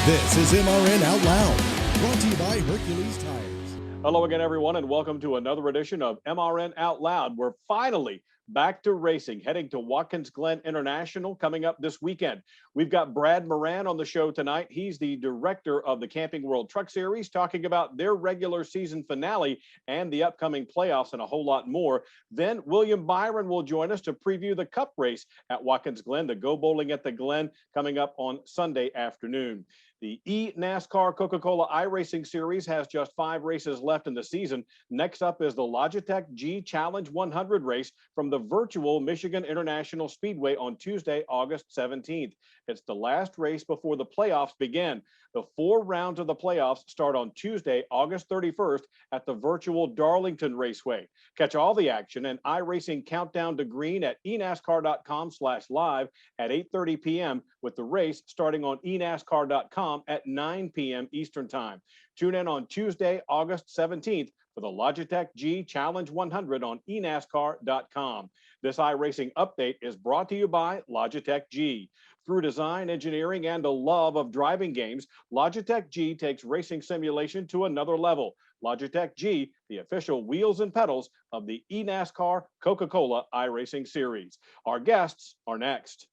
This is MRN Out Loud, brought to you by Hercules Tires. Hello again, everyone, and welcome to another edition of MRN Out Loud. We're finally back to racing, heading to Watkins Glen International coming up this weekend. We've got Brad Moran on the show tonight. He's the director of the Camping World Truck Series, talking about their regular season finale and the upcoming playoffs and a whole lot more. Then William Byron will join us to preview the Cup race at Watkins Glen, the Go Bowling at the Glen, coming up on Sunday afternoon. The NASCAR Coca-Cola iRacing Series has just 5 races left in the season. Next up is the Logitech G Challenge 100 race from the virtual Michigan International Speedway on Tuesday, August 17th. It's the last race before the playoffs begin. The 4 rounds of the playoffs start on Tuesday, August 31st at the virtual Darlington Raceway. Catch all the action and iRacing Countdown to Green at enascar.com/live at 8:30 p.m. with the race starting on enascar.com at 9 p.m. Eastern Time. Tune in on Tuesday, August 17th for the Logitech G Challenge 100 on enascar.com. This iRacing update is brought to you by Logitech G. Through design, engineering, and a love of driving games, Logitech G takes racing simulation to another level. Logitech G, the official wheels and pedals of the eNASCAR Coca-Cola iRacing Series. Our guests are next.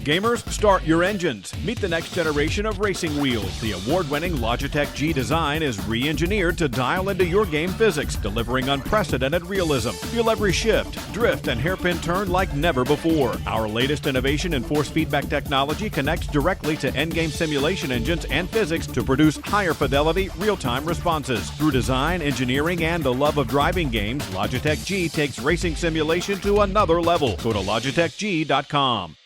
Gamers, start your engines. Meet the next generation of racing wheels. The award-winning Logitech G design is re-engineered to dial into your game physics, delivering unprecedented realism. Feel every shift, drift, and hairpin turn like never before. Our latest innovation in force feedback technology connects directly to endgame simulation engines and physics to produce higher fidelity, real-time responses. Through design, engineering, and the love of driving games, Logitech G takes racing simulation to another level. Go to logitechg.com.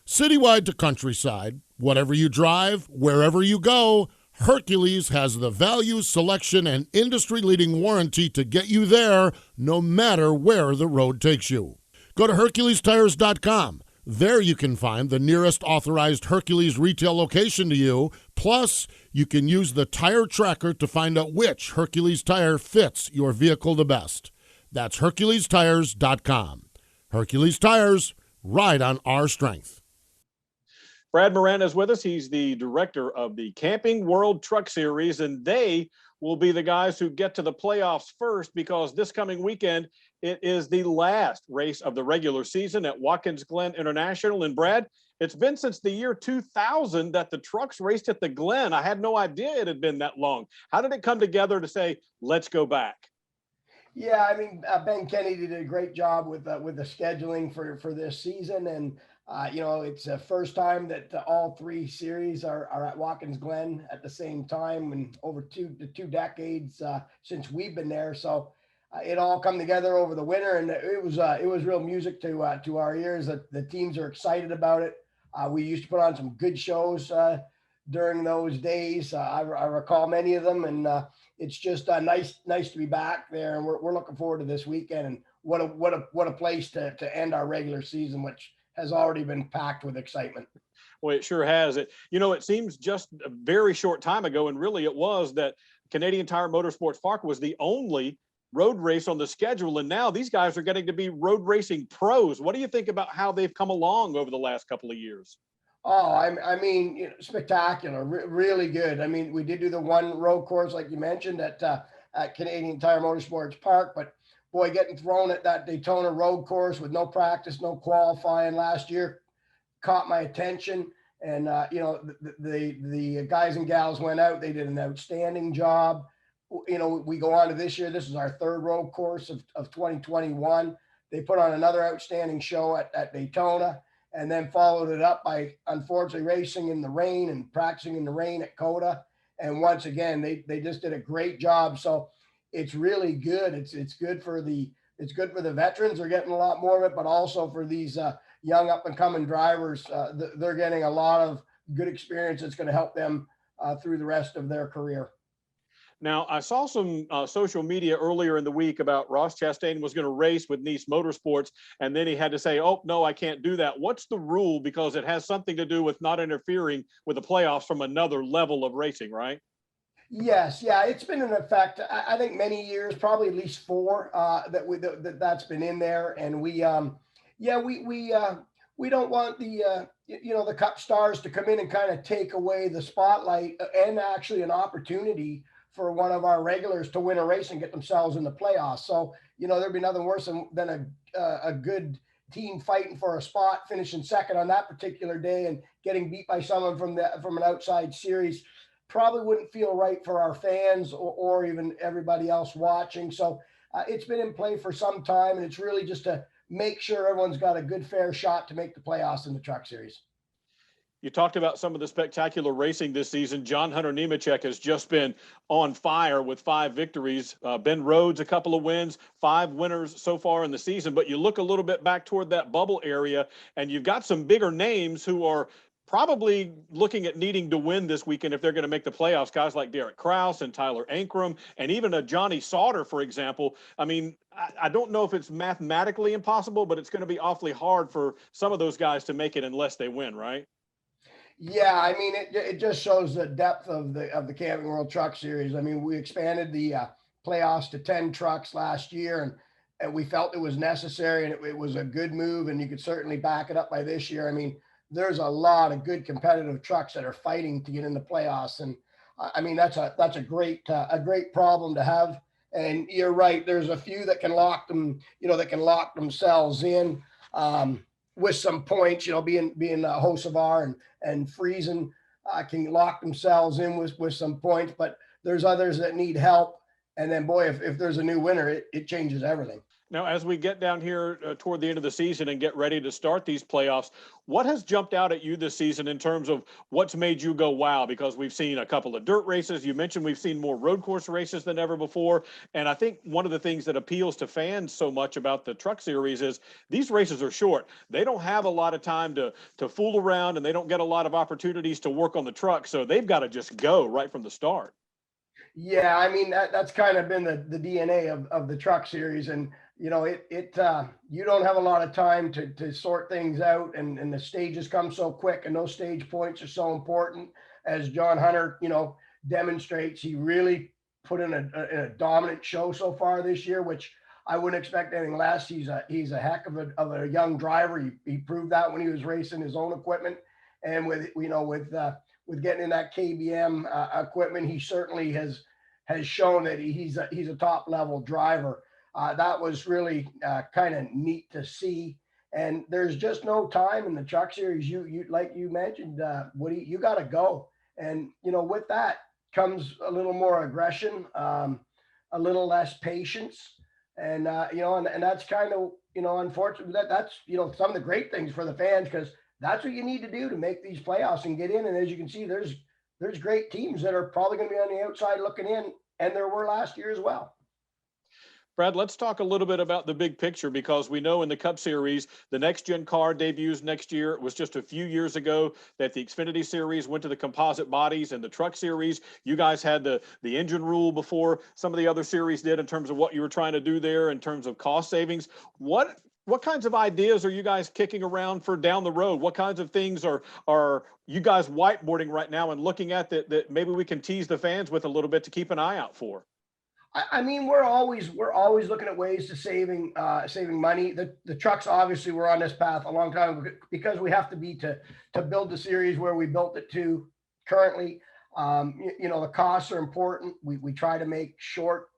Citywide to countryside, whatever you drive, wherever you go, Hercules has the value, selection, and industry-leading warranty to get you there no matter where the road takes you. Go to HerculesTires.com. There you can find the nearest authorized Hercules retail location to you. Plus, you can use the tire tracker to find out which Hercules tire fits your vehicle the best. That's HerculesTires.com. Hercules Tires, ride on our strength. Brad Moran is with us. He's the director of the Camping World Truck Series, and they will be the guys who get to the playoffs first because this coming weekend, it is the last race of the regular season at Watkins Glen International. And Brad, it's been since the year 2000 that the trucks raced at the Glen. I had no idea it had been that long. How did it come together to say, let's go back? Yeah, I mean, Ben Kennedy did a great job with the scheduling for this season. And it's the first time that all 3 series are at Watkins Glen at the same time, and over two decades since we've been there. So it all come together over the winter, and it was real music to our ears. The teams are excited about it. We used to put on some good shows during those days. I recall many of them, and it's just nice to be back there. And we're looking forward to this weekend. And what a place to end our regular season, which has already been packed with excitement. Well, it sure has. It seems just a very short time ago, and really it was, that Canadian Tire Motorsports Park was the only road race on the schedule, and now these guys are getting to be road racing pros. What do you think about how they've come along over the last couple of years? Oh, I mean, spectacular, really good. I mean, we did do the one road course, like you mentioned, at Canadian Tire Motorsports Park, but boy, getting thrown at that Daytona road course with no practice, no qualifying last year caught my attention. And, the guys and gals went out. They did an outstanding job. We go on to this year. This is our 3rd road course of 2021. They put on another outstanding show at Daytona, and then followed it up by, unfortunately, racing in the rain and practicing in the rain at COTA. And once again, they just did a great job. So it's really good. It's good for the veterans. They're getting a lot more of it, but also for these young up and coming drivers, they're getting a lot of good experience that's going to help them through the rest of their career. Now, I saw some social media earlier in the week about Ross Chastain was going to race with Nice Motorsports, and then he had to say, oh, no, I can't do that. What's the rule? Because it has something to do with not interfering with the playoffs from another level of racing, right? Yes. Yeah. It's been in effect, I think, many years, probably at least 4 that's been in there. And we we don't want the Cup stars to come in and kind of take away the spotlight and actually an opportunity for one of our regulars to win a race and get themselves in the playoffs. So, there'd be nothing worse than a good team fighting for a spot, finishing second on that particular day and getting beat by someone from an outside series. Probably wouldn't feel right for our fans or even everybody else watching. So it's been in play for some time, and it's really just to make sure everyone's got a good, fair shot to make the playoffs in the Truck Series. You talked about some of the spectacular racing this season. John Hunter Nemechek has just been on fire with 5 victories. Ben Rhodes, a couple of wins, 5 winners so far in the season. But you look a little bit back toward that bubble area, and you've got some bigger names who are probably looking at needing to win this weekend if they're going to make the playoffs. Guys like Derek Kraus and Tyler Ankrum, and even a Johnny Sauter, for example. I mean, I don't know if it's mathematically impossible, but it's going to be awfully hard for some of those guys to make it unless they win, right? Yeah, I mean, it just shows the depth of the Camping World Truck Series. I mean, we expanded the playoffs to 10 trucks last year, and we felt it was necessary, and it was a good move, and you could certainly back it up by this year. I mean, there's a lot of good competitive trucks that are fighting to get in the playoffs, and I mean that's a great problem to have. And you're right, there's a few that can lock them, that can lock themselves in with some points. Being Hocevar and Friesen can lock themselves in with some points, but there's others that need help. And then, boy, if there's a new winner, it changes everything. Now, as we get down here toward the end of the season and get ready to start these playoffs, what has jumped out at you this season in terms of what's made you go, wow? Because we've seen a couple of dirt races. You mentioned we've seen more road course races than ever before. And I think one of the things that appeals to fans so much about the Truck Series is these races are short. They don't have a lot of time to fool around, and they don't get a lot of opportunities to work on the truck. So they've got to just go right from the start. Yeah, I mean, that's kind of been the DNA of the Truck Series. And you don't have a lot of time to sort things out, and the stages come so quick, and those stage points are so important. As John Hunter, demonstrates, he really put in a dominant show so far this year, which I wouldn't expect anything less. He's a heck of a young driver. He proved that when he was racing his own equipment, and with getting in that KBM equipment, he certainly has shown that he's a top level driver. That was really kind of neat to see. And there's just no time in the Truck Series. You like you mentioned, Woody, you got to go. And, with that comes a little more aggression, a little less patience. And, and that's kind of, unfortunately, that's, some of the great things for the fans, because that's what you need to do to make these playoffs and get in. And as you can see, there's great teams that are probably going to be on the outside looking in, and there were last year as well. Brad, let's talk a little bit about the big picture, because we know in the Cup Series, the next-gen car debuts next year. It was just a few years ago that the Xfinity Series went to the composite bodies, and the Truck Series, you guys had the engine rule before some of the other series did in terms of what you were trying to do there in terms of cost savings. What kinds of ideas are you guys kicking around for down the road? What kinds of things are you guys whiteboarding right now and looking at that maybe we can tease the fans with a little bit to keep an eye out for? I mean, we're always looking at ways to saving money. The trucks, obviously, we're on this path a long time because we have to be to build the series where we built it to currently. The costs are important. We try to make short,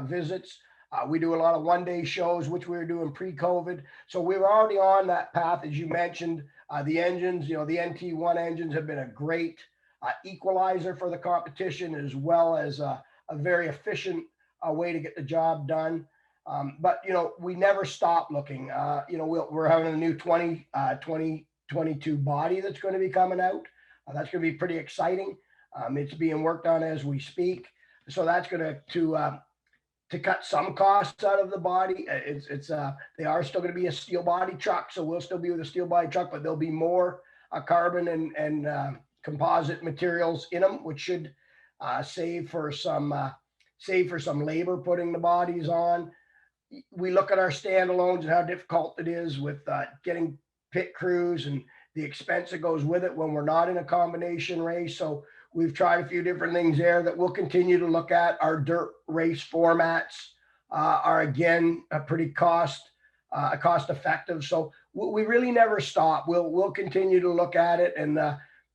visits. We do a lot of one-day shows, which we were doing pre-COVID. So we were already on that path, as you mentioned. The engines, the NT1 engines have been a great equalizer for the competition, as well as a very efficient way to get the job done. But, we never stop looking. We're having a new 2022 body that's going to be coming out. That's going to be pretty exciting. It's being worked on as we speak. So that's going to cut some costs out of the body. They are still going to be a steel body truck. So we'll still be with a steel body truck, but there'll be more carbon and composite materials in them, which should save for some labor putting the bodies on. We look at our standalones and how difficult it is with getting pit crews and the expense that goes with it when we're not in a combination race. So we've tried a few different things there that we'll continue to look at. Our dirt race formats are again pretty cost effective. So we really never stop. We'll continue to look at it. And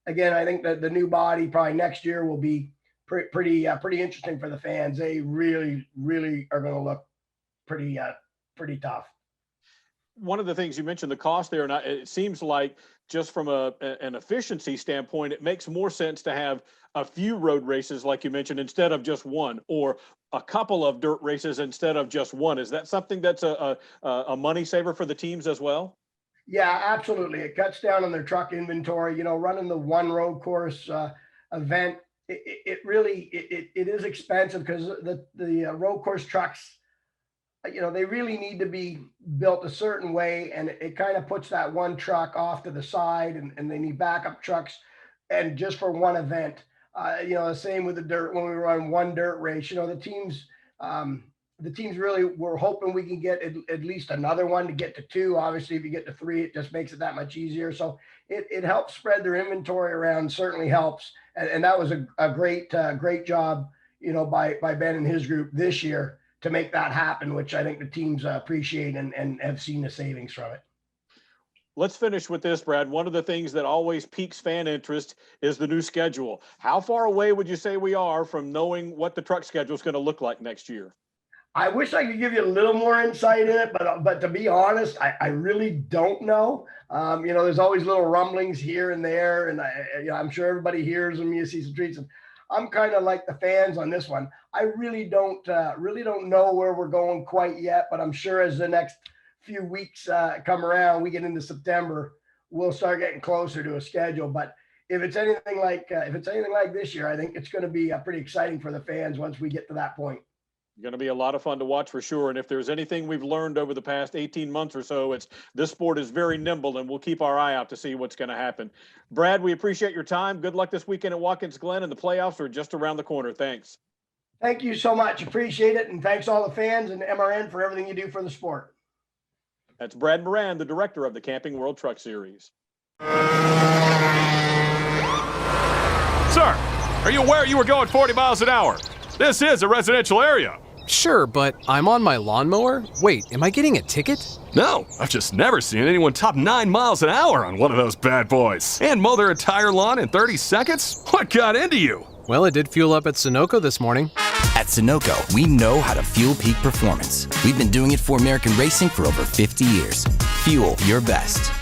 again, I think that the new body probably next year will be pretty interesting for the fans. They really are going to look pretty tough. One of the things you mentioned, the cost there, and it seems like just from an efficiency standpoint, it makes more sense to have a few road races, like you mentioned, instead of just one, or a couple of dirt races instead of just one. Is that something that's a money saver for the teams as well? Yeah, absolutely. It cuts down on their truck inventory. You know, running the one road course event, it really is expensive because the road course trucks, you know, they really need to be built a certain way, and it kind of puts that one truck off to the side, and they need backup trucks, and just for one event. You know, the same with the dirt. When we run one dirt race, you know, the teams really were hoping we can get at least another one to get to two. Obviously, if you get to three, it just makes it that much easier. So it helps spread their inventory around, certainly helps. And that was a great job, you know, by Ben and his group this year to make that happen, which I think the teams appreciate and have seen the savings from it. Let's finish with this, Brad. One of the things that always piques fan interest is the new schedule. How far away would you say we are from knowing what the truck schedule is going to look like next year? I wish I could give you a little more insight in it, but to be honest, I really don't know. You know, there's always little rumblings here and there, and I'm sure everybody hears them. You see some tweets, and I'm kind of like the fans on this one. I really don't know where we're going quite yet, but I'm sure as the next few weeks come around, we get into September, we'll start getting closer to a schedule. But if it's anything like this year, I think it's going to be pretty exciting for the fans once we get to that point. Going to be a lot of fun to watch for sure. And if there's anything we've learned over the past 18 months or so, it's this sport is very nimble, and we'll keep our eye out to see what's going to happen. Brad, we appreciate your time. Good luck this weekend at Watkins Glen, and the playoffs are just around the corner. Thanks. Thank you so much. Appreciate it. And thanks all the fans and MRN for everything you do for the sport. That's Brad Moran, the director of the Camping World Truck Series. Sir, are you aware you were going 40 miles an hour? This is a residential area. Sure, but I'm on my lawnmower? Wait, am I getting a ticket? No, I've just never seen anyone top 9 miles an hour on one of those bad boys. And mow their entire lawn in 30 seconds? What got into you? Well, it did fuel up at Sunoco this morning. At Sunoco, we know how to fuel peak performance. We've been doing it for American racing for over 50 years. Fuel your best.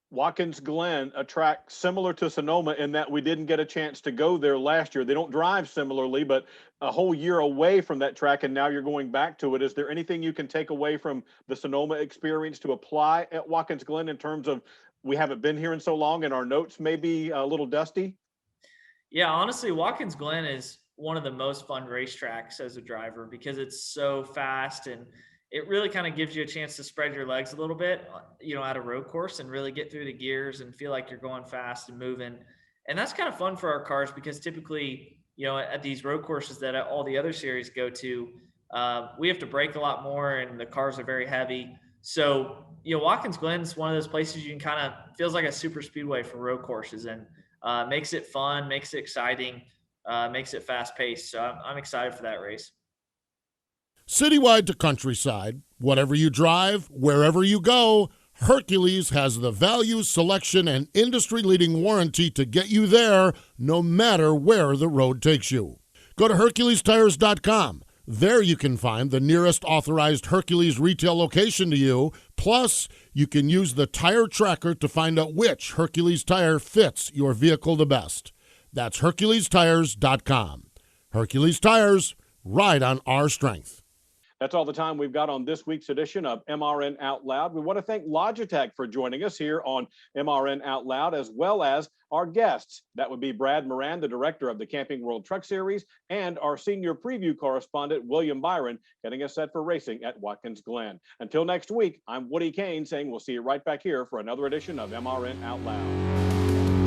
Watkins Glen, a track similar to Sonoma in that we didn't get a chance to go there last year. They don't drive similarly, but a whole year away from that track, and now you're going back to it. Is there anything you can take away from the Sonoma experience to apply at Watkins Glen in terms of we haven't been here in so long and our notes may be a little dusty? Yeah, honestly, Watkins Glen is one of the most fun racetracks as a driver because it's so fast, and it really kind of gives you a chance to spread your legs a little bit, you know, at a road course and really get through the gears and feel like you're going fast and moving. And that's kind of fun for our cars because typically, you know, at these road courses that all the other series go to, we have to brake a lot more and the cars are very heavy. So, you know, Watkins Glen is one of those places you can kind of feels like a super speedway for road courses, and makes it fun, makes it exciting, makes it fast paced. So I'm excited for that race. Citywide to countryside, whatever you drive, wherever you go, Hercules has the value, selection, and industry-leading warranty to get you there no matter where the road takes you. Go to HerculesTires.com. There you can find the nearest authorized Hercules retail location to you. Plus, you can use the tire tracker to find out which Hercules tire fits your vehicle the best. That's HerculesTires.com. Hercules Tires, ride on our strength. That's all the time we've got on this week's edition of MRN Out Loud. We want to thank Logitech for joining us here on MRN Out Loud, as well as our guests. That would be Brad Moran, the director of the Camping World Truck Series, and our senior preview correspondent, William Byron, getting us set for racing at Watkins Glen. Until next week, I'm Woody Cain saying we'll see you right back here for another edition of MRN Out Loud.